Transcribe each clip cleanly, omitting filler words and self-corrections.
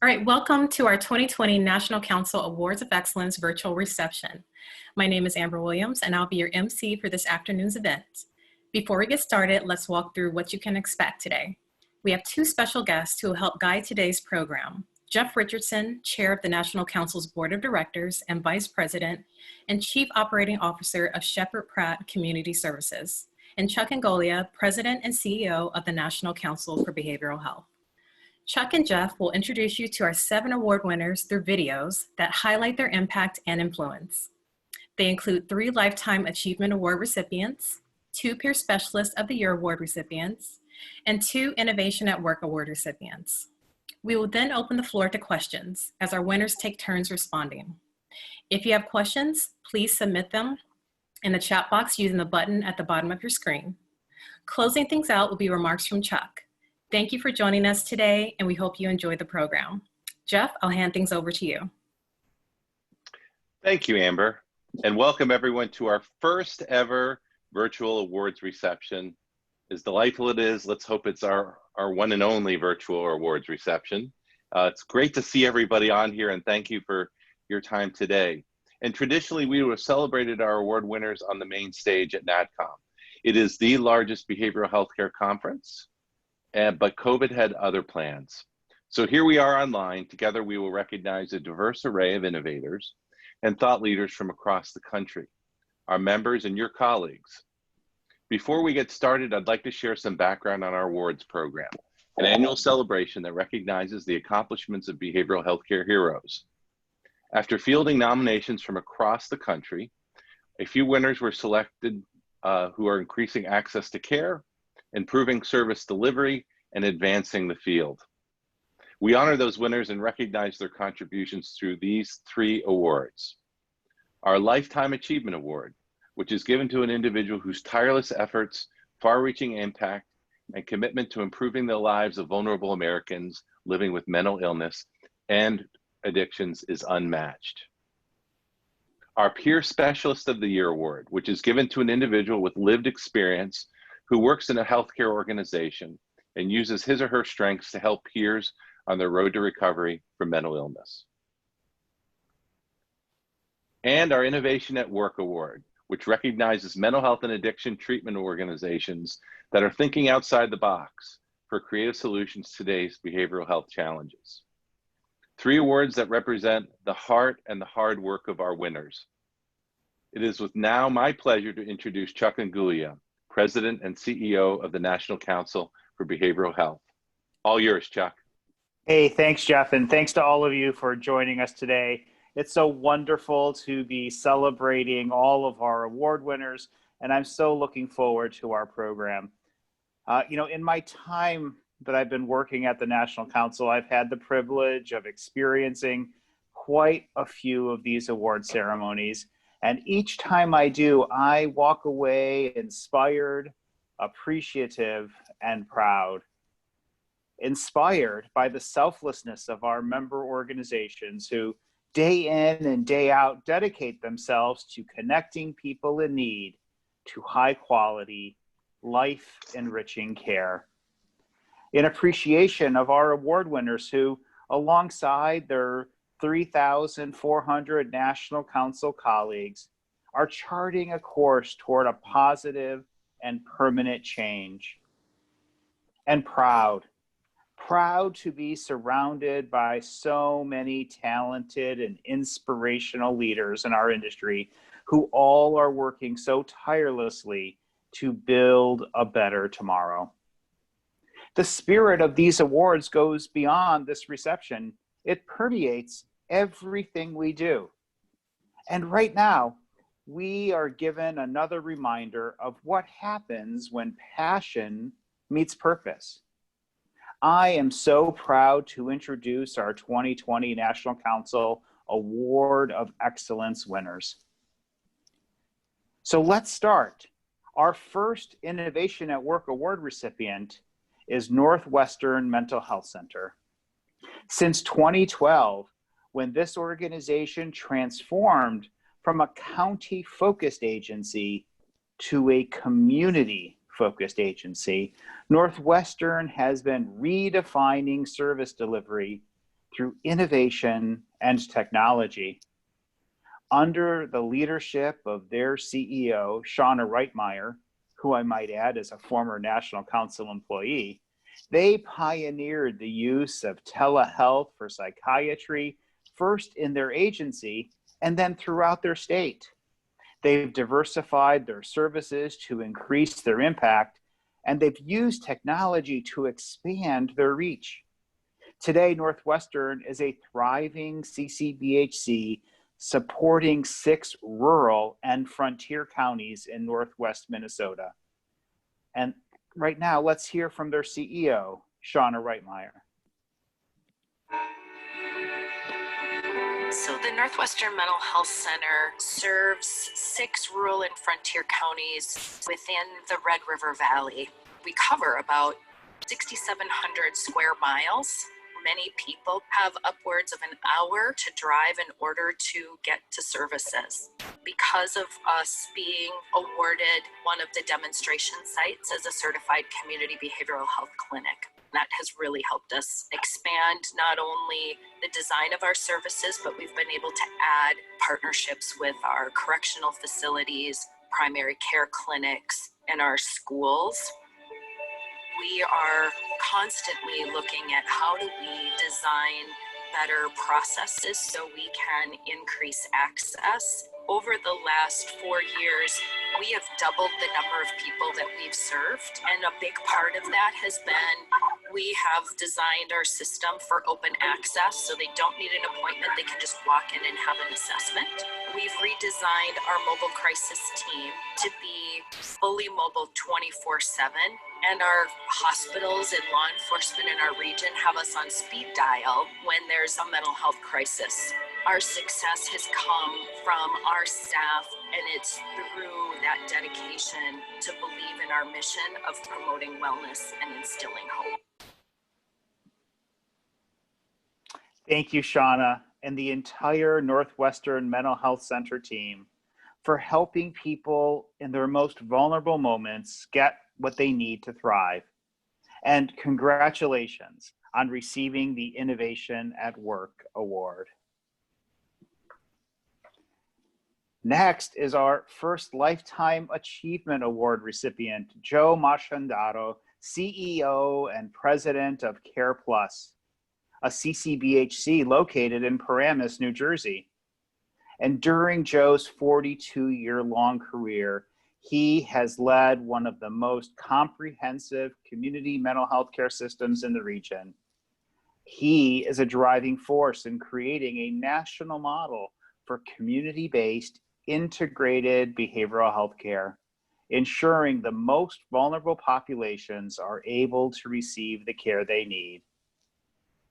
All right, welcome to our 2020 National Council Awards of Excellence virtual reception. My name is Amber Williams, and I'll be your MC for this afternoon's event. Before we get started, let's walk through what you can expect today. We have two special guests who will help guide today's program. Jeff Richardson, Chair of the National Council's Board of Directors and Vice President and Chief Operating Officer of Shepherd Pratt Community Services, and Chuck Ngolia, President and CEO of the National Council for Behavioral Health. Chuck and Jeff will introduce you to our 7 award winners through videos that highlight their impact and influence. They include 3 Lifetime Achievement Award recipients, 2 Peer Specialist of the Year Award recipients, and 2 Innovation at Work Award recipients. We will then open the floor to questions as our winners take turns responding. If you have questions, please submit them in the chat box using the button at the bottom of your screen. Closing things out will be remarks from Chuck. Thank you for joining us today, and we hope you enjoy the program. Jeff, I'll hand things over to you. Thank you, Amber, and welcome everyone to our first ever virtual awards reception. As delightful it is, let's hope it's our one and only virtual awards reception. It's great to see everybody on here, and thank you for your time today. And traditionally, we would have celebrated our award winners on the main stage at NADCOM. It is the largest behavioral healthcare conference, but COVID had other plans. So here we are online. Together we will recognize a diverse array of innovators and thought leaders from across the country, our members and your colleagues. Before we get started, I'd like to share some background on our awards program, an annual celebration that recognizes the accomplishments of behavioral healthcare heroes. After fielding nominations from across the country, a few winners were selected who are increasing access to care, improving service delivery, and advancing the field. We honor those winners and recognize their contributions through these 3 awards. Our Lifetime Achievement Award, which is given to an individual whose tireless efforts, far-reaching impact, and commitment to improving the lives of vulnerable Americans living with mental illness and addictions is unmatched. Our Peer Specialist of the Year Award, which is given to an individual with lived experience who works in a healthcare organization and uses his or her strengths to help peers on their road to recovery from mental illness. And our Innovation at Work Award, which recognizes mental health and addiction treatment organizations that are thinking outside the box for creative solutions to today's behavioral health challenges. 3 awards that represent the heart and the hard work of our winners. It is with now my pleasure to introduce Chuck Ngolia, President and CEO of the National Council for Behavioral Health. All yours, Chuck. Hey, thanks, Jeff, and thanks to all of you for joining us today. It's so wonderful to be celebrating all of our award winners, and I'm so looking forward to our program. In my time that I've been working at the National Council, I've had the privilege of experiencing quite a few of these award ceremonies. And each time I do, I walk away inspired, appreciative, and proud. Inspired by the selflessness of our member organizations who day in and day out dedicate themselves to connecting people in need to high quality, life-enriching care. In appreciation of our award winners who, alongside their 3,400 National Council colleagues, are charting a course toward a positive and permanent change. And proud to be surrounded by so many talented and inspirational leaders in our industry who all are working so tirelessly to build a better tomorrow. The spirit of these awards goes beyond this reception. It permeates everything we do. And right now, we are given another reminder of what happens when passion meets purpose. I am so proud to introduce our 2020 National Council Award of Excellence winners. So let's start. Our first Innovation at Work Award recipient is Northwestern Mental Health Center. Since 2012, when this organization transformed from a county-focused agency to a community-focused agency, Northwestern has been redefining service delivery through innovation and technology. Under the leadership of their CEO, Shauna Reitmeyer, who I might add is a former National Council employee, they pioneered the use of telehealth for psychiatry, first in their agency and then throughout their state. They've diversified their services to increase their impact, and they've used technology to expand their reach. Today, Northwestern is a thriving CCBHC supporting 6 rural and frontier counties in Northwest Minnesota. And right now, let's hear from their CEO, Shauna Reitmeyer. So the Northwestern Mental Health Center serves 6 rural and frontier counties within the Red River Valley. We cover about 6,700 square miles. Many people have upwards of an hour to drive in order to get to services. Because of us being awarded one of the demonstration sites as a certified community behavioral health clinic, that has really helped us expand not only the design of our services, but we've been able to add partnerships with our correctional facilities, primary care clinics, and our schools. We are constantly looking at how do we design better processes so we can increase access. Over the last 4 years, we have doubled the number of people that we've served. And a big part of that has been we have designed our system for open access so they don't need an appointment. They can just walk in and have an assessment. We've redesigned our mobile crisis team to be fully mobile 24/7. And our hospitals and law enforcement in our region have us on speed dial when there's a mental health crisis. Our success has come from our staff, and it's through that dedication to believe in our mission of promoting wellness and instilling hope. Thank you, Shauna, and the entire Northwestern Mental Health Center team for helping people in their most vulnerable moments get what they need to thrive. And congratulations on receiving the Innovation at Work Award. Next is our first Lifetime Achievement Award recipient, Joe Masciandaro, CEO and President of Care Plus, a CCBHC located in Paramus, New Jersey. And during Joe's 42-year-long career, he has led one of the most comprehensive community mental health care systems in the region. He is a driving force in creating a national model for community-based integrated behavioral health care, ensuring the most vulnerable populations are able to receive the care they need.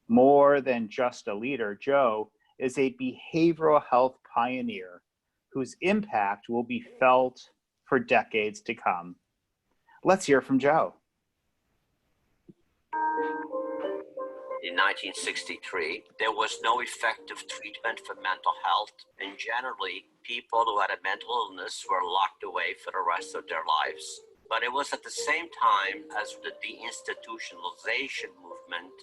More than just a leader, Joe is a behavioral health pioneer whose impact will be felt for decades to come. Let's hear from Joe. In 1963, there was no effective treatment for mental health, and generally, people who had a mental illness were locked away for the rest of their lives. But it was at the same time as the deinstitutionalization movement.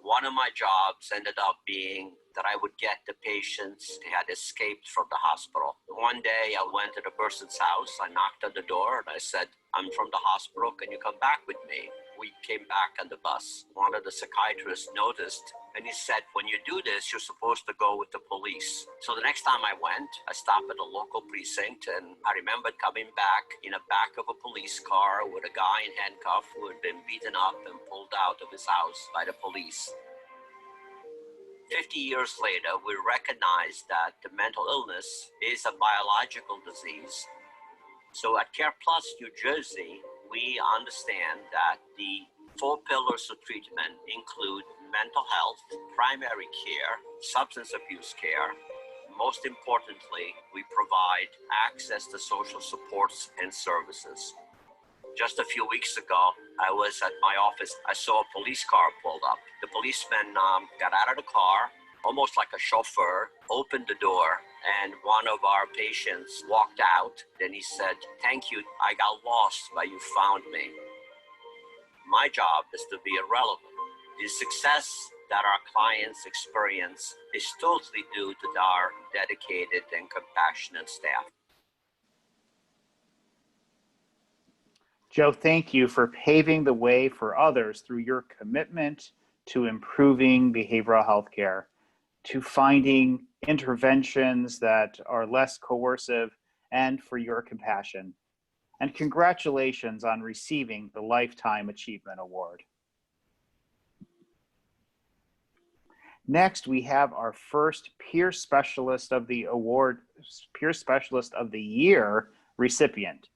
One of my jobs ended up being that I would get the patients who had escaped from the hospital. One day I went to the person's house, I knocked on the door and I said, "I'm from the hospital, can you come back with me?" We came back on the bus. One of the psychiatrists noticed and he said, "When you do this, you're supposed to go with the police." So the next time I went, I stopped at a local precinct and I remembered coming back in the back of a police car with a guy in handcuffs who had been beaten up and pulled out of his house by the police. 50 years later, we recognize that the mental illness is a biological disease. So at Care Plus New Jersey, we understand that the 4 pillars of treatment include mental health, primary care, substance abuse care. Most importantly, we provide access to social supports and services. Just a few weeks ago, I was at my office. I saw a police car pulled up. The policeman got out of the car, almost like a chauffeur, opened the door, and one of our patients walked out. Then he said, "Thank you, I got lost, but you found me." My job is to be irrelevant. The success that our clients experience is totally due to our dedicated and compassionate staff. Joe, thank you for paving the way for others through your commitment to improving behavioral health care, to finding interventions that are less coercive, and for your compassion. And congratulations on receiving the Lifetime Achievement Award. Next, we have our first Peer Specialist of the Year recipient,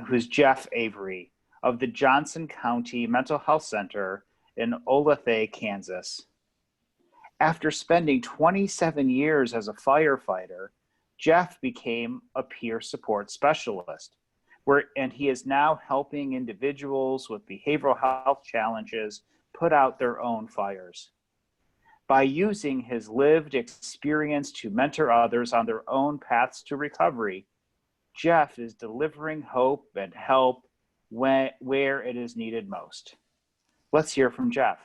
who's Jeff Avery of the Johnson County Mental Health Center in Olathe, Kansas. After spending 27 years as a firefighter, Jeff became a peer support specialist, and he is now helping individuals with behavioral health challenges put out their own fires. By using his lived experience to mentor others on their own paths to recovery, Jeff is delivering hope and help where it is needed most. Let's hear from Jeff.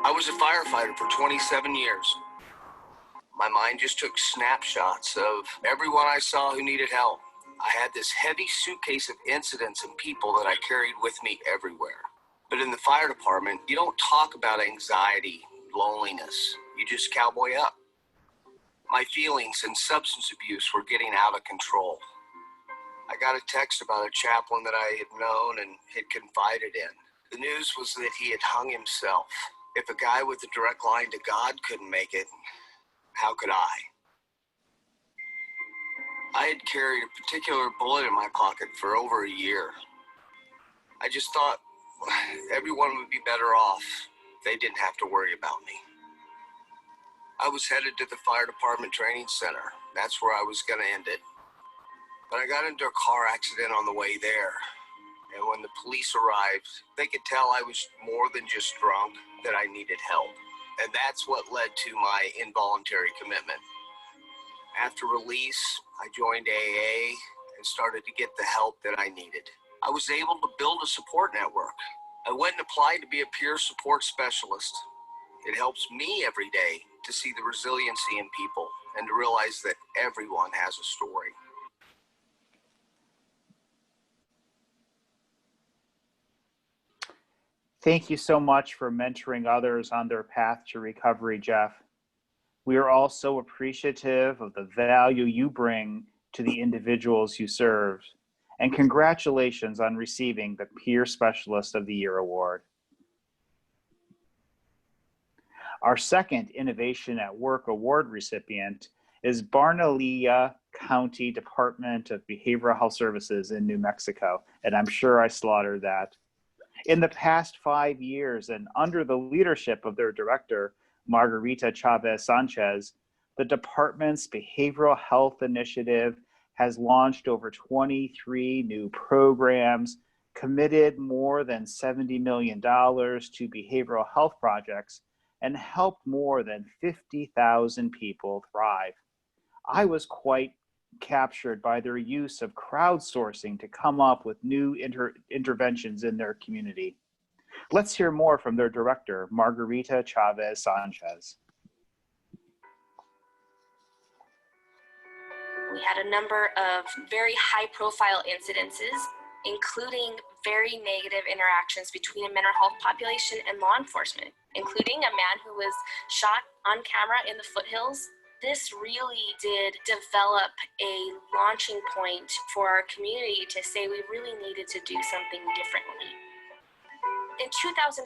I was a firefighter for 27 years. My mind just took snapshots of everyone I saw who needed help. I had this heavy suitcase of incidents and people that I carried with me everywhere. But in the fire department, you don't talk about anxiety, loneliness. You just cowboy up. My feelings and substance abuse were getting out of control. I got a text about a chaplain that I had known and had confided in. The news was that he had hung himself. If a guy with a direct line to God couldn't make it, how could I? I had carried a particular bullet in my pocket for over a year. I just thought everyone would be better off if they didn't have to worry about me. I was headed to the fire department training center. That's where I was going to end it. But I got into a car accident on the way there. And when the police arrived, they could tell I was more than just drunk, that I needed help. And that's what led to my involuntary commitment. After release, I joined AA and started to get the help that I needed. I was able to build a support network. I went and applied to be a peer support specialist. It helps me every day to see the resiliency in people and to realize that everyone has a story. Thank you so much for mentoring others on their path to recovery, Jeff. We are also appreciative of the value you bring to the individuals you serve. And congratulations on receiving the Peer Specialist of the Year award. Our second Innovation at Work award recipient is Bernalillo County Department of Behavioral Health Services in New Mexico, and I'm sure I slaughtered that. In the past 5 years, and under the leadership of their director, Margarita Chavez Sanchez, the department's behavioral health initiative has launched over 23 new programs, committed more than $70 million to behavioral health projects, and helped more than 50,000 people thrive. I was quite captured by their use of crowdsourcing to come up with new interventions in their community. Let's hear more from their director, Margarita Chavez Sanchez. We had a number of very high-profile incidences, including very negative interactions between a mental health population and law enforcement, including a man who was shot on camera in the foothills. This really did develop a launching point for our community to say we really needed to do something differently. In 2014,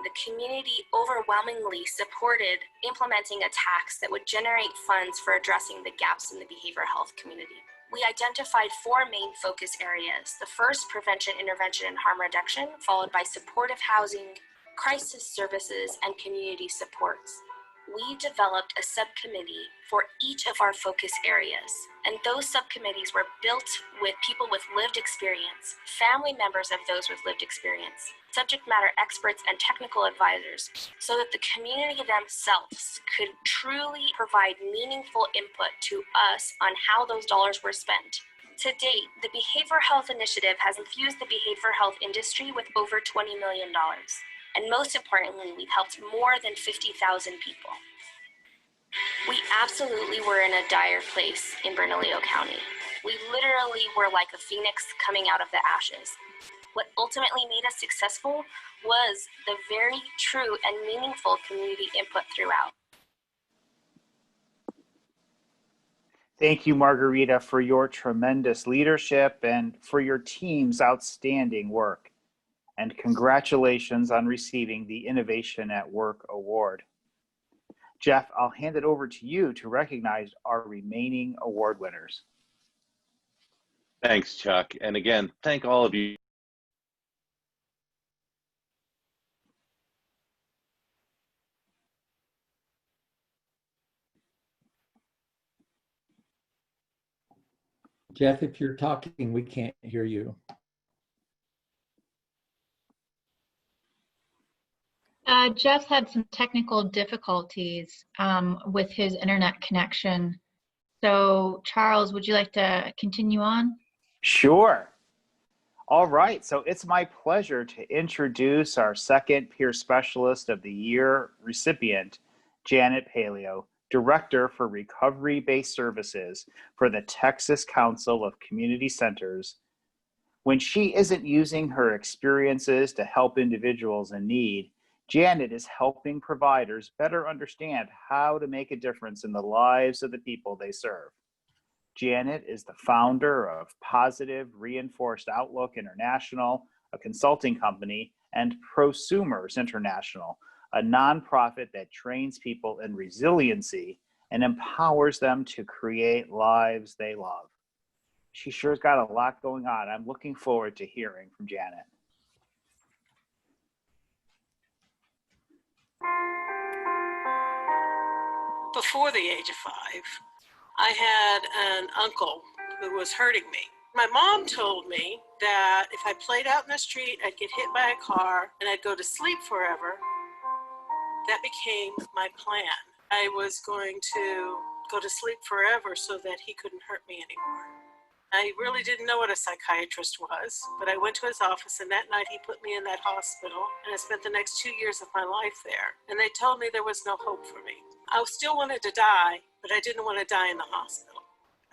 the community overwhelmingly supported implementing a tax that would generate funds for addressing the gaps in the behavioral health community. We identified 4 main focus areas. The first, prevention, intervention, and harm reduction, followed by supportive housing, crisis services, and community supports. We developed a subcommittee for each of our focus areas, and those subcommittees were built with people with lived experience, family members of those with lived experience, subject matter experts, and technical advisors, so that the community themselves could truly provide meaningful input to us on how those dollars were spent. To date, the Behavioral Health Initiative has infused the behavioral health industry with over $20 million. And most importantly, we've helped more than 50,000 people. We absolutely were in a dire place in Bernalillo County. We literally were like a phoenix coming out of the ashes. What ultimately made us successful was the very true and meaningful community input throughout. Thank you, Margarita, for your tremendous leadership and for your team's outstanding work. And congratulations on receiving the Innovation at Work Award. Jeff, I'll hand it over to you to recognize our remaining award winners. Thanks, Chuck. And again, thank all of you. Jeff, if you're talking, we can't hear you. Jeff had some technical difficulties with his internet connection. So Charles, would you like to continue on? Sure. All right, so it's my pleasure to introduce our second Peer Specialist of the Year recipient, Janet Paleo, Director for Recovery-Based Services for the Texas Council of Community Centers. When she isn't using her experiences to help individuals in need, Janet is helping providers better understand how to make a difference in the lives of the people they serve. Janet is the founder of Positive Reinforced Outlook International, a consulting company, and Prosumers International, a nonprofit that trains people in resiliency and empowers them to create lives they love. She sure's got a lot going on. I'm looking forward to hearing from Janet. Before the age of 5, I had an uncle who was hurting me. My mom told me that if I played out in the street, I'd get hit by a car and I'd go to sleep forever. That became my plan. I was going to go to sleep forever so that he couldn't hurt me anymore. I really didn't know what a psychiatrist was, but I went to his office, and that night he put me in that hospital, and I spent the next 2 years of my life there. And they told me there was no hope for me. I still wanted to die, but I didn't want to die in the hospital.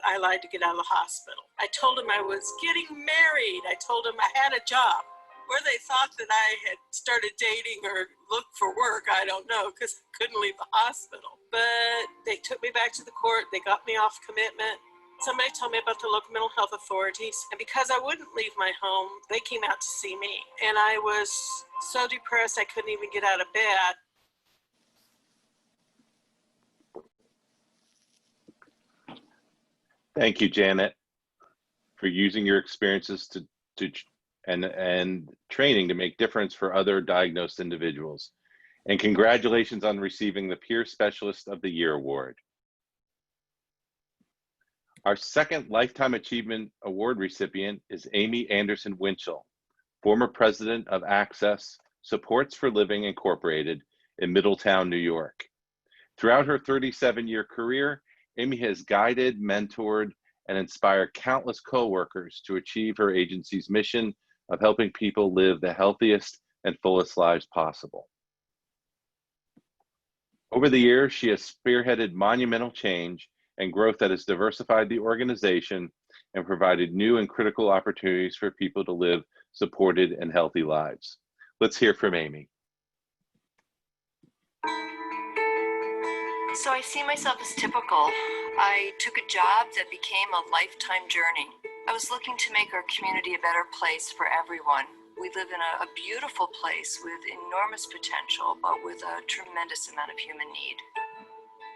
I lied to get out of the hospital. I told him I was getting married. I told him I had a job. Where they thought that I had started dating or looked for work, I don't know, because I couldn't leave the hospital. But they took me back to the court. They got me off commitment. Somebody told me about the local mental health authorities, and because I wouldn't leave my home, they came out to see me. And I was so depressed I couldn't even get out of bed. Thank you, Janet, for using your experiences and training to make difference for other diagnosed individuals. And congratulations on receiving the Peer Specialist of the Year Award. Our second Lifetime Achievement Award recipient is Amy Anderson-Winchell, former president of Access Supports for Living Incorporated in Middletown, New York. Throughout her 37-year career, Amy has guided, mentored, and inspired countless coworkers to achieve her agency's mission of helping people live the healthiest and fullest lives possible. Over the years, she has spearheaded monumental change and growth that has diversified the organization and provided new and critical opportunities for people to live supported and healthy lives. Let's hear from Amy. So I see myself as typical. I took a job that became a lifetime journey. I was looking to make our community a better place for everyone. We live in a beautiful place with enormous potential, but with a tremendous amount of human need.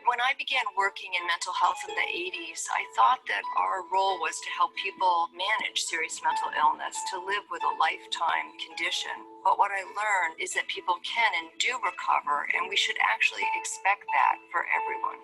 When I began working in mental health in the 80s, I thought that our role was to help people manage serious mental illness, to live with a lifetime condition. But what I learned is that people can and do recover, and we should actually expect that for everyone.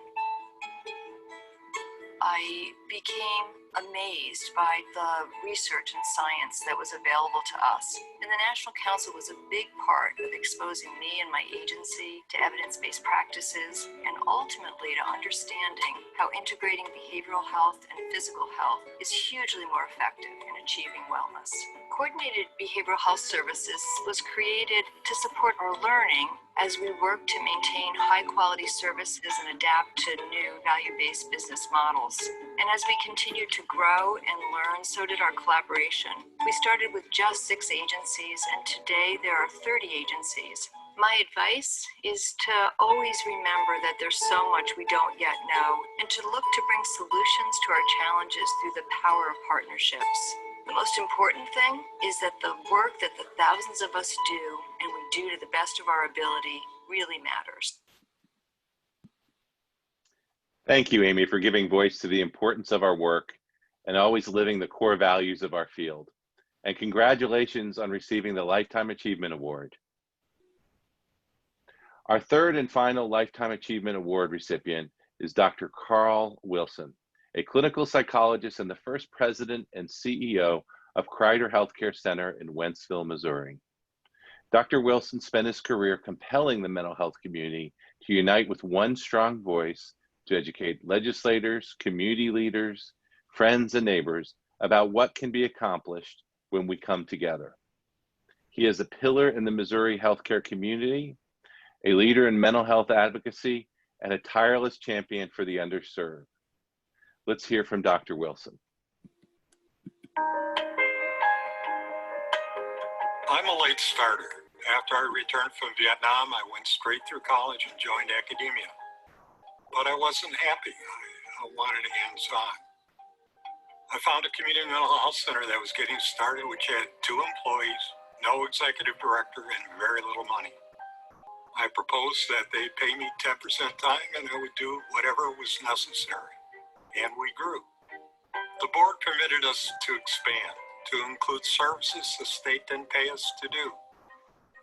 I became amazed by the research and science that was available to us. And the National Council was a big part of exposing me and my agency to evidence-based practices and ultimately to understanding how integrating behavioral health and physical health is hugely more effective in achieving wellness. Coordinated Behavioral Health Services was created to support our learning as we work to maintain high-quality services and adapt to new value-based business models. And as we continued to grow and learn, so did our collaboration. We started with just 6 agencies, and today there are 30 agencies. My advice is to always remember that there's so much we don't yet know, and to look to bring solutions to our challenges through the power of partnerships. The most important thing is that the work that the thousands of us do, and we do to the best of our ability, really matters. Thank you, Amy, for giving voice to the importance of our work and always living the core values of our field. And congratulations on receiving the Lifetime Achievement Award. Our third and final Lifetime Achievement Award recipient is Dr. Karl Wilson, a clinical psychologist and the first president and CEO of Kreider Healthcare Center in Wentzville, Missouri. Dr. Wilson spent his career compelling the mental health community to unite with one strong voice to educate legislators, community leaders, friends, and neighbors about what can be accomplished when we come together. He is a pillar in the Missouri healthcare community, a leader in mental health advocacy, and a tireless champion for the underserved. Let's hear from Dr. Wilson. I'm a late starter. After I returned from Vietnam, I went straight through college and joined academia. But I wasn't happy. I wanted hands-on. I found a community mental health center that was getting started, which had 2 employees, no executive director, and very little money. I proposed that they pay me 10% time and I would do whatever was necessary. And we grew. The board permitted us to expand, to include services the state didn't pay us to do.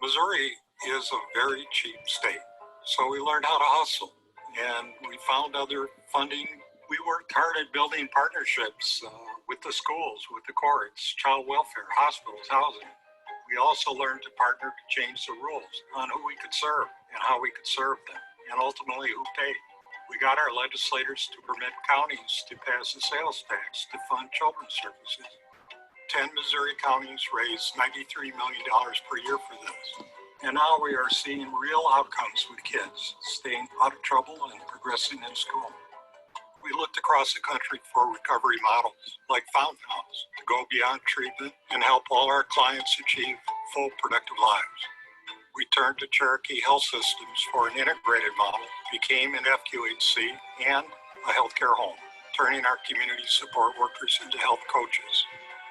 Missouri is a very cheap state, so we learned how to hustle. And we found other funding. We worked hard at building partnerships with the schools, with the courts, child welfare, hospitals, housing. We also learned to partner to change the rules on who we could serve and how we could serve them, and ultimately who paid. We got our legislators to permit counties to pass a sales tax to fund children's services. 10 Missouri counties raised $93 million per year for this. And now we are seeing real outcomes with kids staying out of trouble and progressing in school. We looked across the country for recovery models like Fountain House to go beyond treatment and help all our clients achieve full productive lives. We turned to Cherokee Health Systems for an integrated model, became an FQHC and a healthcare home, turning our community support workers into health coaches.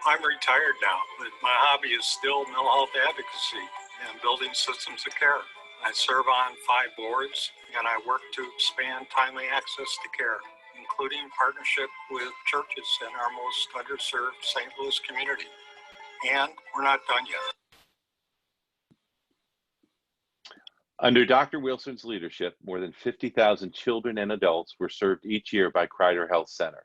I'm retired now, but my hobby is still mental health advocacy and building systems of care. I serve on 5 boards, and I work to expand timely access to care, including partnership with churches in our most underserved St. Louis community. And we're not done yet. Under Dr. Wilson's leadership, more than 50,000 children and adults were served each year by Kreider Health Center.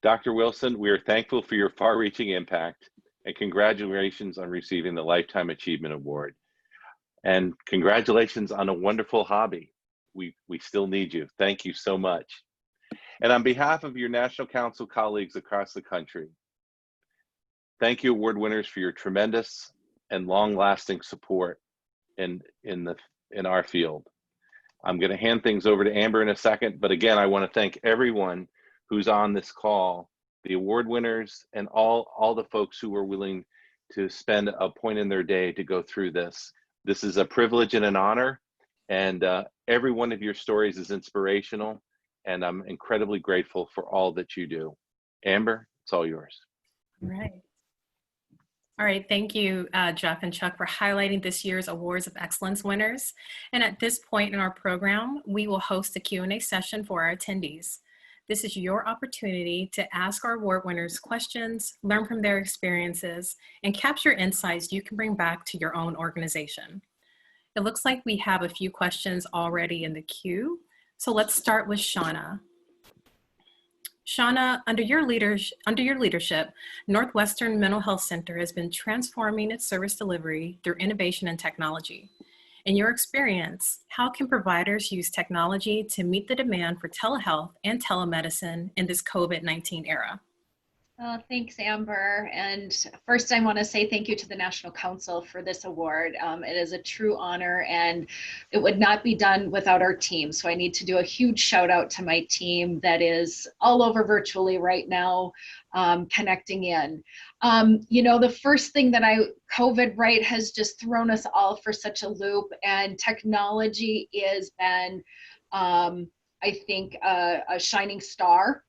Dr. Wilson, we are thankful for your far-reaching impact, and congratulations on receiving the Lifetime Achievement Award. And congratulations on a wonderful hobby. We still need you. Thank you so much. And on behalf of your National Council colleagues across the country, thank you, award winners, for your tremendous and long-lasting support in our field. I'm going to hand things over to Amber in a second, but again, I want to thank everyone who's on this call, the award winners, and all the folks who were willing to spend a point in their day to go through this. This is a privilege and an honor, and every one of your stories is inspirational, and I'm incredibly grateful for all that you do. Amber, it's all yours. All right. All right, thank you, Jeff and Chuck, for highlighting this year's Awards of Excellence winners. And at this point in our program, we will host a Q&A session for our attendees. This is your opportunity to ask our award winners questions, learn from their experiences, and capture insights you can bring back to your own organization. It looks like we have a few questions already in the queue. So let's start with Shauna. Shauna, under your leadership, Northwestern Mental Health Center has been transforming its service delivery through innovation and technology. In your experience, how can providers use technology to meet the demand for telehealth and telemedicine in this COVID-19 era? Thanks, Amber. And first, I want to say thank you to the National Council for this award. It is a true honor, and it would not be done without our team. So I need to do a huge shout out to my team that is all over virtually right now, connecting in. You know, the first thing that COVID, right, has just thrown us all for such a loop, and technology has been, I think, a shining star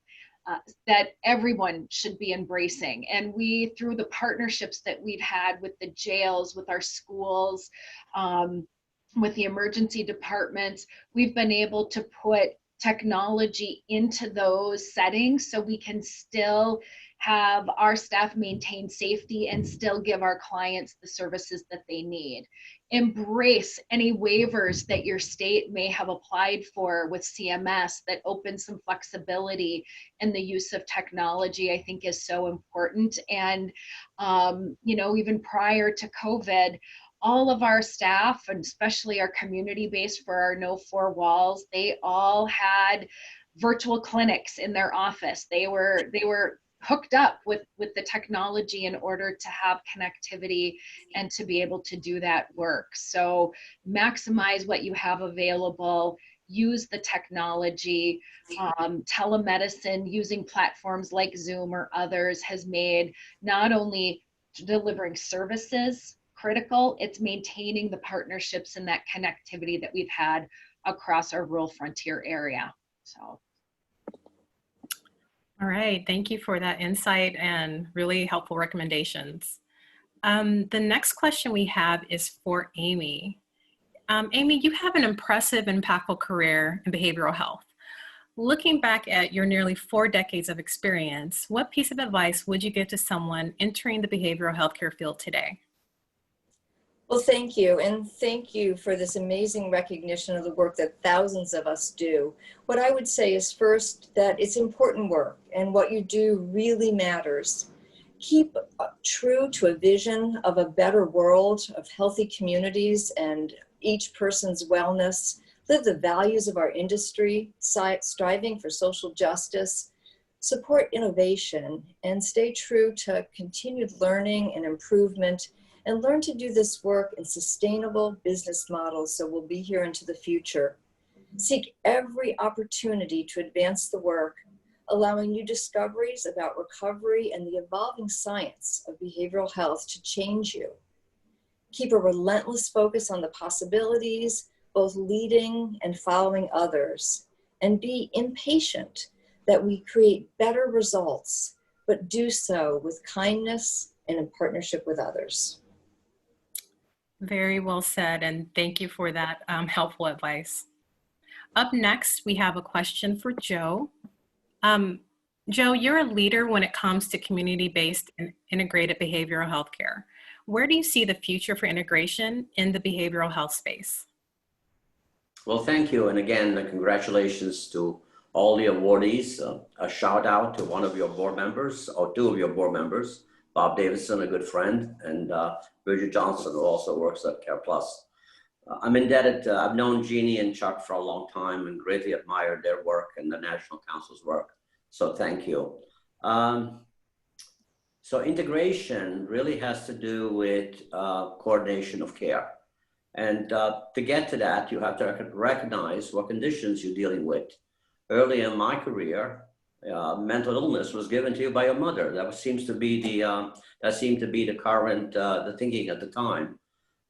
that everyone should be embracing. And we, through the partnerships that we've had with the jails, with our schools, with the emergency departments, we've been able to put technology into those settings so we can still have our staff maintain safety and still give our clients the services that they need. Embrace any waivers that your state may have applied for with CMS that open some flexibility in the use of technology, I think is so important. And, you know, even prior to COVID, all of our staff, and especially our community base for our No Four Walls, they all had virtual clinics in their office. They were hooked up with the technology in order to have connectivity and to be able to do that work. So maximize what you have available, use the technology. Telemedicine using platforms like Zoom or others has made not only delivering services critical, it's maintaining the partnerships and that connectivity that we've had across our rural frontier area. So. All right, thank you for that insight and really helpful recommendations. The next question we have is for Amy. Amy, you have an impressive, impactful career in behavioral health. Looking back at your nearly 4 decades of experience, what piece of advice would you give to someone entering the behavioral healthcare field today? Well, thank you. And thank you for this amazing recognition of the work that thousands of us do. What I would say is first that it's important work and what you do really matters. Keep true to a vision of a better world, of healthy communities and each person's wellness. Live the values of our industry, striving for social justice, support innovation, and stay true to continued learning and improvement, and learn to do this work in sustainable business models so we'll be here into the future. Seek every opportunity to advance the work, allowing new discoveries about recovery and the evolving science of behavioral health to change you. Keep a relentless focus on the possibilities, both leading and following others, and be impatient that we create better results, but do so with kindness and in partnership with others. Very well said, and thank you for that helpful advice. Up next, we have a question for Joe. Joe, you're a leader when it comes to community-based and integrated behavioral health care. Where do you see the future for integration in the behavioral health space? Well, thank you. And again, congratulations to all the awardees. A shout out to one of your board members, or 2 of your board members, Bob Davidson, a good friend, and Bridget Johnson, who also works at Care Plus. I'm indebted, I've known Jeannie and Chuck for a long time and greatly admired their work and the National Council's work. So thank you. So integration really has to do with coordination of care. And to get to that, you have to recognize what conditions you're dealing with. Early in my career, mental illness was given to you by your mother. That seemed to be the current the thinking at the time.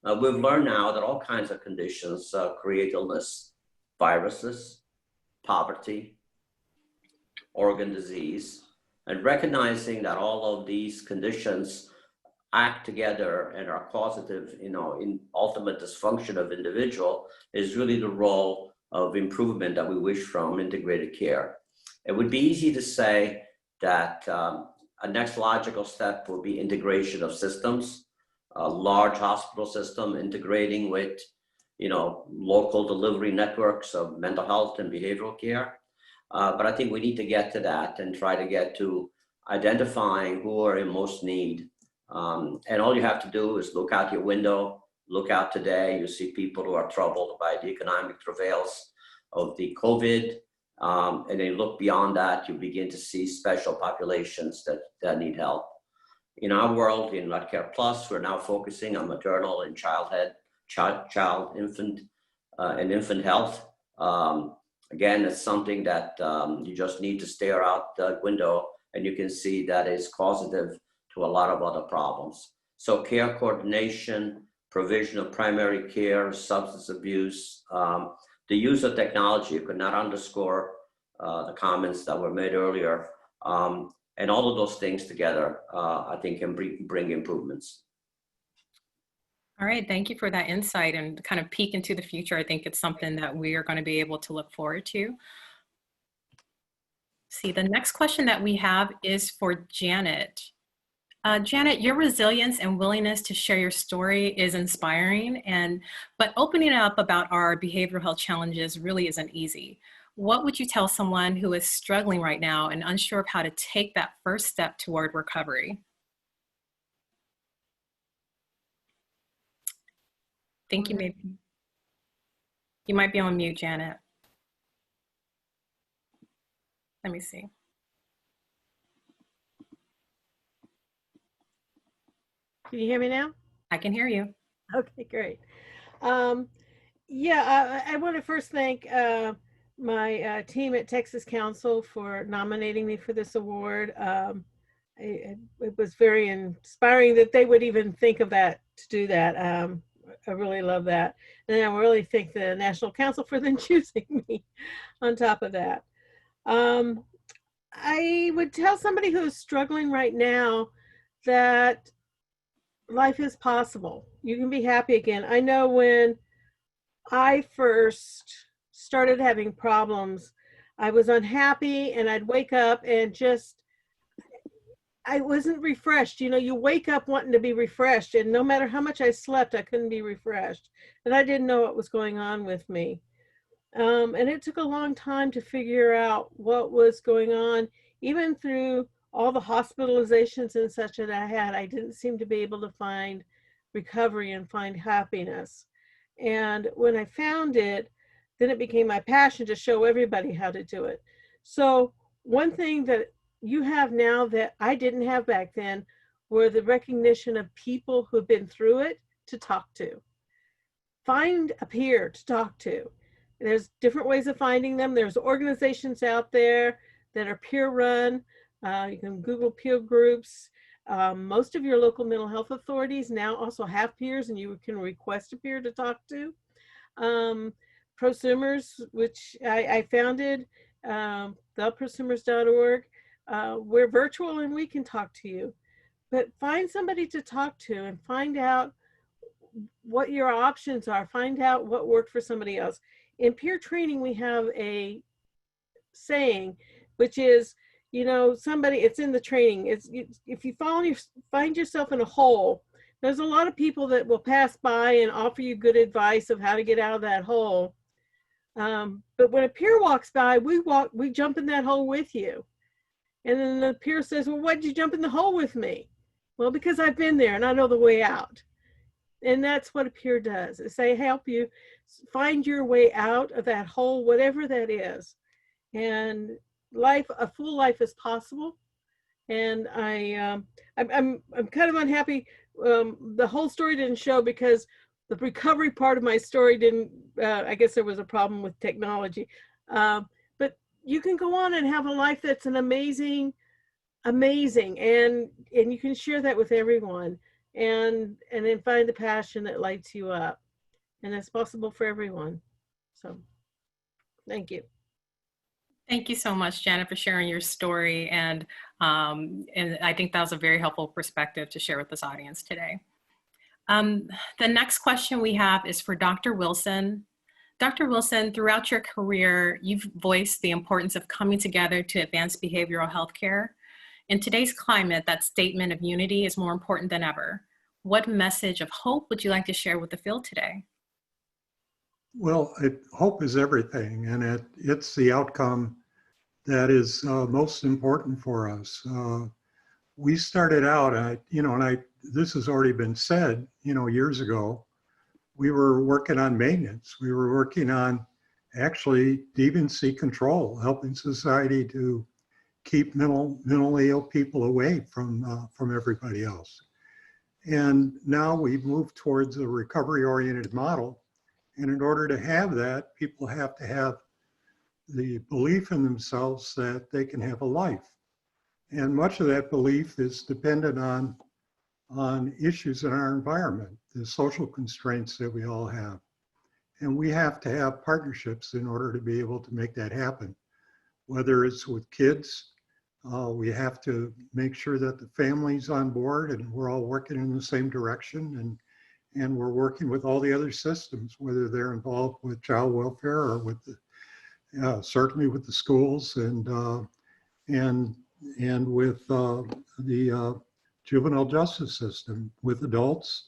We've learned now that all kinds of conditions create illness: viruses, poverty, organ disease, and recognizing that all of these conditions act together and are causative, in ultimate dysfunction of individual is really the role of improvement that we wish from integrated care. It would be easy to say that a next logical step will be integration of systems, a large hospital system integrating with, local delivery networks of mental health and behavioral care. But I think we need to get to that and try to get to identifying who are in most need. And all you have to do is look out your window, look out today, you see people who are troubled by the economic travails of the COVID. And then look beyond that, you begin to see special populations that need help. In our world, in Medicare Plus, we're now focusing on maternal and infant health. Again, it's something that you just need to stare out the window and you can see that is causative to a lot of other problems. So care coordination, provision of primary care, substance abuse, the use of technology. You could not underscore the comments that were made earlier. And all of those things together, I think can bring improvements. All right, thank you for that insight and kind of peek into the future. I think it's something that we are going to be able to look forward to. See, the next question that we have is for Janet. Janet, your resilience and willingness to share your story is inspiring, but opening up about our behavioral health challenges really isn't easy. What would you tell someone who is struggling right now and unsure of how to take that first step toward recovery? I think you might be on mute, Janet. Let me see. Can you hear me now? I can hear you. Okay, great. Yeah, I want to first thank my team at Texas Council for nominating me for this award. It was very inspiring that they would even think of that, to do that. I really love that. And I really thank the National Council for then choosing me on top of that. I would tell somebody who is struggling right now that life is possible. You can be happy again. I know when I first started having problems, I was unhappy and I'd wake up and I wasn't refreshed. You know, you wake up wanting to be refreshed, and no matter how much I slept, I couldn't be refreshed. And I didn't know what was going on with me. And it took a long time to figure out what was going on. Even through all the hospitalizations and such that I had, I didn't seem to be able to find recovery and find happiness. And when I found it, then it became my passion to show everybody how to do it. So one thing that you have now that I didn't have back then were the recognition of people who've been through it to talk to. Find a peer to talk to. There's different ways of finding them. There's organizations out there that are peer run. You can Google peer groups. Most of your local mental health authorities now also have peers, and you can request a peer to talk to. Prosumers, which I founded, theprosumers.org. We're virtual and we can talk to you. But find somebody to talk to and find out what your options are. Find out what worked for somebody else. In peer training, we have a saying, which is, you know, it's in the training. If you find yourself in a hole, there's a lot of people that will pass by and offer you good advice of how to get out of that hole. But when a peer walks by, we jump in that hole with you. And then the peer says, well, why did you jump in the hole with me? Well, because I've been there and I know the way out. And that's what a peer does, is they help you find your way out of that hole, whatever that is. And a full life is possible. And I'm kind of unhappy. The whole story didn't show because the recovery part of my story didn't, I guess there was a problem with technology. But you can go on and have a life that's an amazing, and you can share that with everyone. And then find the passion that lights you up. And that's possible for everyone. So thank you. Thank you so much, Janet, for sharing your story. And I think that was a very helpful perspective to share with this audience today. The next question we have is for Dr. Wilson. Dr. Wilson, throughout your career, you've voiced the importance of coming together to advance behavioral health care. In today's climate, that statement of unity is more important than ever. What message of hope would you like to share with the field today? Well, hope is everything, and it's the outcome that is most important for us. We started out, this has already been said, years ago, we were working on maintenance. We were working on actually deviancy control, helping society to keep mentally ill people away from everybody else. And now we've moved towards a recovery-oriented model. And in order to have that, people have to have the belief in themselves that they can have a life. And much of that belief is dependent on issues in our environment, the social constraints that we all have. And we have to have partnerships in order to be able to make that happen. Whether it's with kids, we have to make sure that the family's on board and we're all working in the same direction, and we're working with all the other systems, whether they're involved with child welfare or with the, certainly with the schools and with the juvenile justice system, with adults.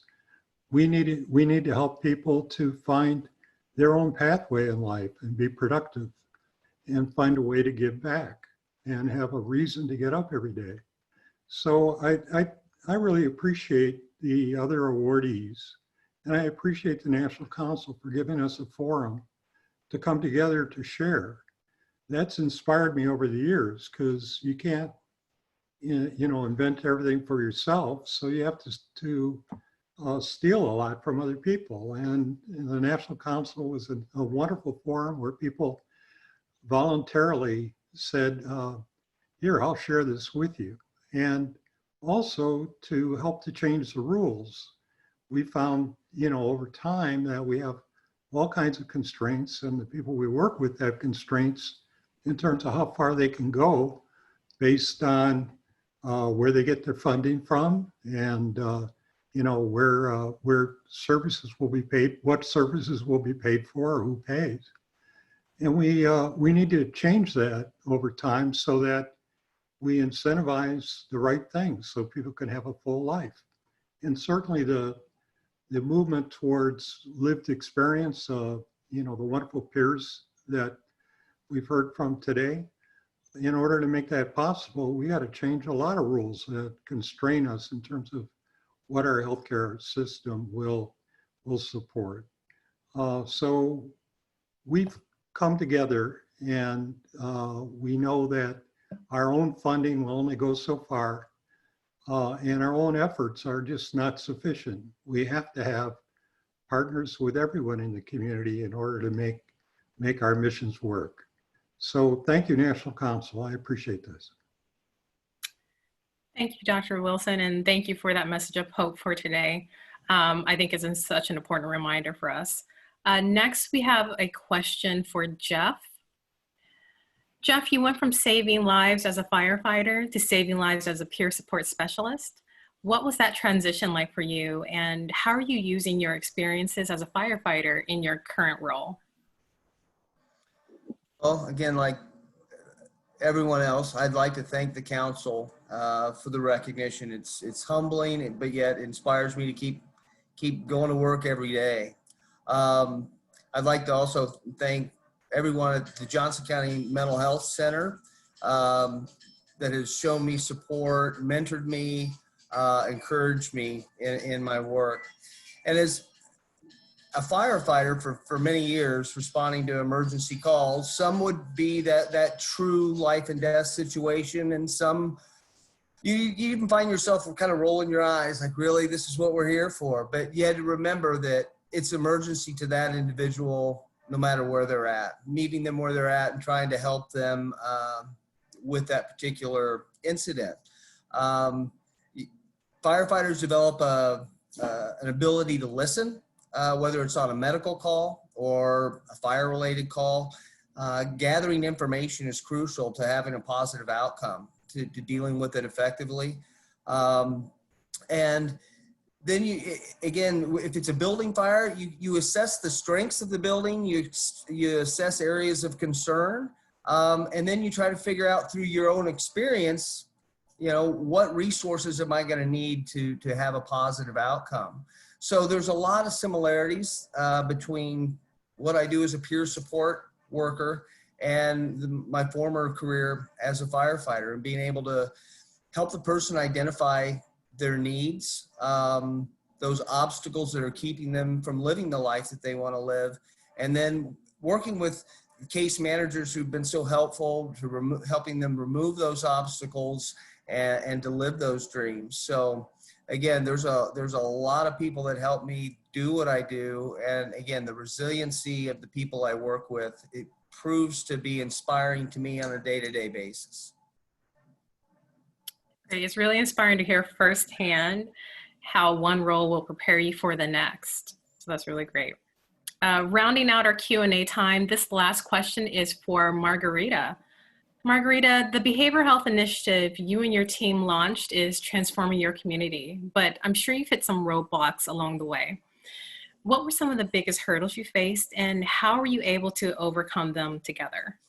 We need to help people to find their own pathway in life and be productive and find a way to give back and have a reason to get up every day. So I really appreciate the other awardees, and I appreciate the National Council for giving us a forum to come together to share. That's inspired me over the years, because you can't, invent everything for yourself. So you have to steal a lot from other people. And the National Council was a wonderful forum where people voluntarily said, here, I'll share this with you. And also to help to change the rules. We found, over time that we have all kinds of constraints, and the people we work with have constraints in terms of how far they can go based on where they get their funding from, and where services will be paid, what services will be paid for, or who pays. And we need to change that over time so that we incentivize the right things so people can have a full life. And certainly the movement towards lived experience, the wonderful peers that we've heard from today, in order to make that possible, we got to change a lot of rules that constrain us in terms of what our healthcare system will support. So we've come together, and we know that our own funding will only go so far, and our own efforts are just not sufficient. We have to have partners with everyone in the community in order to make our missions work. So thank you, National Council. I appreciate this. Thank you, Dr. Wilson, and thank you for that message of hope for today. I think it's such an important reminder for us. Next, we have a question for Jeff. Jeff, you went from saving lives as a firefighter to saving lives as a peer support specialist. What was that transition like for you, and how are you using your experiences as a firefighter in your current role? Well, again, like everyone else, I'd like to thank the council for the recognition. It's humbling, but yet inspires me to keep going to work every day. I'd like to also thank everyone at the Johnson County Mental Health Center that has shown me support, mentored me, encouraged me in my work. And as a firefighter for many years, responding to emergency calls, some would be that true life and death situation, and some you even find yourself kind of rolling your eyes like, really, this is what we're here for? But you had to remember that it's emergency to that individual no matter where they're at, meeting them where they're at and trying to help them with that particular incident. Firefighters develop an ability to listen, whether it's on a medical call or a fire-related call. Gathering information is crucial to having a positive outcome, to dealing with it effectively. And then again, if it's a building fire, you assess the strengths of the building, you assess areas of concern, and then you try to figure out through your own experience, what resources am I going to need to have a positive outcome? So there's a lot of similarities between what I do as a peer support worker and my former career as a firefighter, and being able to help the person identify their needs, those obstacles that are keeping them from living the life that they want to live, and then working with case managers who've been so helpful to helping them remove those obstacles and to live those dreams. So again, there's a lot of people that help me do what I do. And again, the resiliency of the people I work with, it proves to be inspiring to me on a day-to-day basis. It's really inspiring to hear firsthand how one role will prepare you for the next. So that's really great. Rounding out our Q&A time, this last question is for Margarita. Margarita, the behavioral health initiative you and your team launched is transforming your community, but I'm sure you've hit some roadblocks along the way. What were some of the biggest hurdles you faced, and how were you able to overcome them together?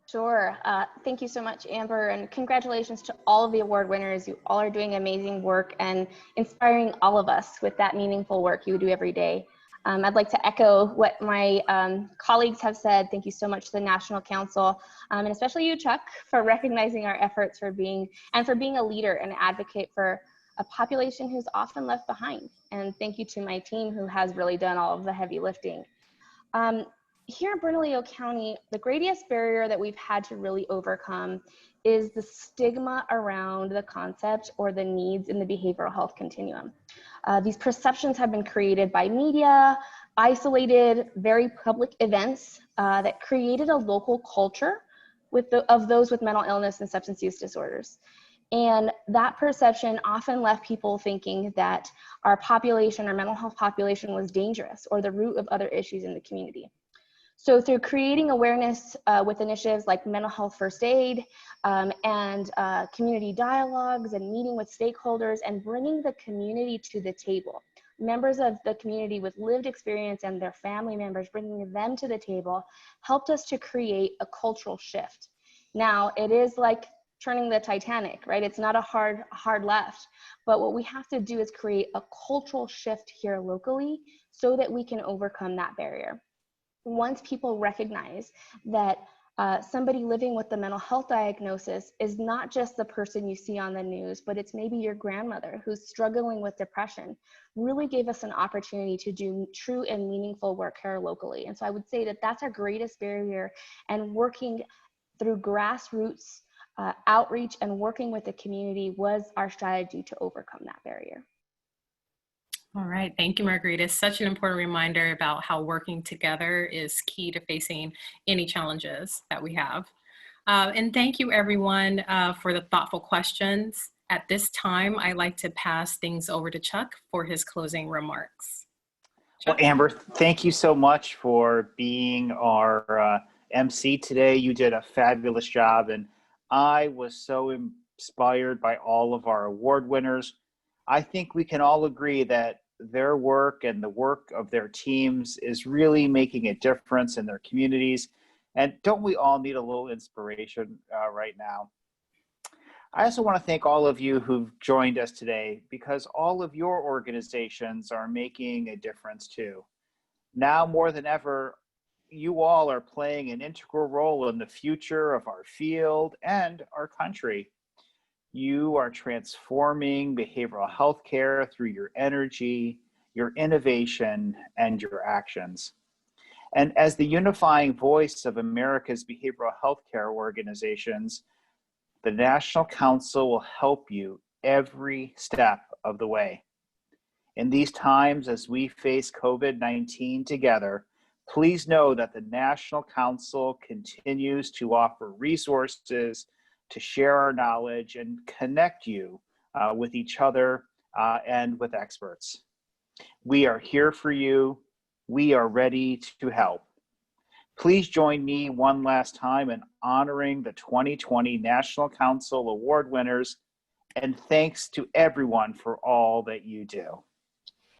Sure. Thank you so much, Amber, and congratulations to all of the award winners. You all are doing amazing work and inspiring all of us with that meaningful work you do every day. I'd like to echo what my colleagues have said. Thank you so much to the National Council, and especially you, Chuck, for recognizing our efforts for being a leader and advocate for a population who's often left behind. And thank you to my team who has really done all of the heavy lifting. Here in Bernalillo County, the greatest barrier that we've had to really overcome is the stigma around the concept or the needs in the behavioral health continuum. These perceptions have been created by media, isolated, very public events that created a local culture of those with mental illness and substance use disorders. And that perception often left people thinking that our population, our mental health population, was dangerous or the root of other issues in the community. So through creating awareness with initiatives like mental health first aid and community dialogues and meeting with stakeholders and bringing the community to the table, members of the community with lived experience and their family members, bringing them to the table, helped us to create a cultural shift. Now, it is like turning the Titanic, right? It's not a hard left, but what we have to do is create a cultural shift here locally so that we can overcome that barrier. Once people recognize that somebody living with the mental health diagnosis is not just the person you see on the news, but it's maybe your grandmother who's struggling with depression, really gave us an opportunity to do true and meaningful work here locally. And so I would say that that's our greatest barrier, and working through grassroots outreach and working with the community was our strategy to overcome that barrier. All right, thank you, Margarita. Such an important reminder about how working together is key to facing any challenges that we have. And thank you, everyone, for the thoughtful questions. At this time, I'd like to pass things over to Chuck for his closing remarks. Chuck? Well, Amber, thank you so much for being our MC today. You did a fabulous job, and I was so inspired by all of our award winners. I think we can all agree that their work and the work of their teams is really making a difference in their communities. And don't we all need a little inspiration right now? I also want to thank all of you who've joined us today, because all of your organizations are making a difference too. Now more than ever, you all are playing an integral role in the future of our field and our country. You are transforming behavioral health care through your energy, your innovation, and your actions. And as the unifying voice of America's behavioral health care organizations, the National Council will help you every step of the way. In these times, as we face COVID-19 together, please know that the National Council continues to offer resources to share our knowledge and connect you with each other and with experts. We are here for you. We are ready to help. Please join me one last time in honoring the 2020 National Council Award winners, and thanks to everyone for all that you do.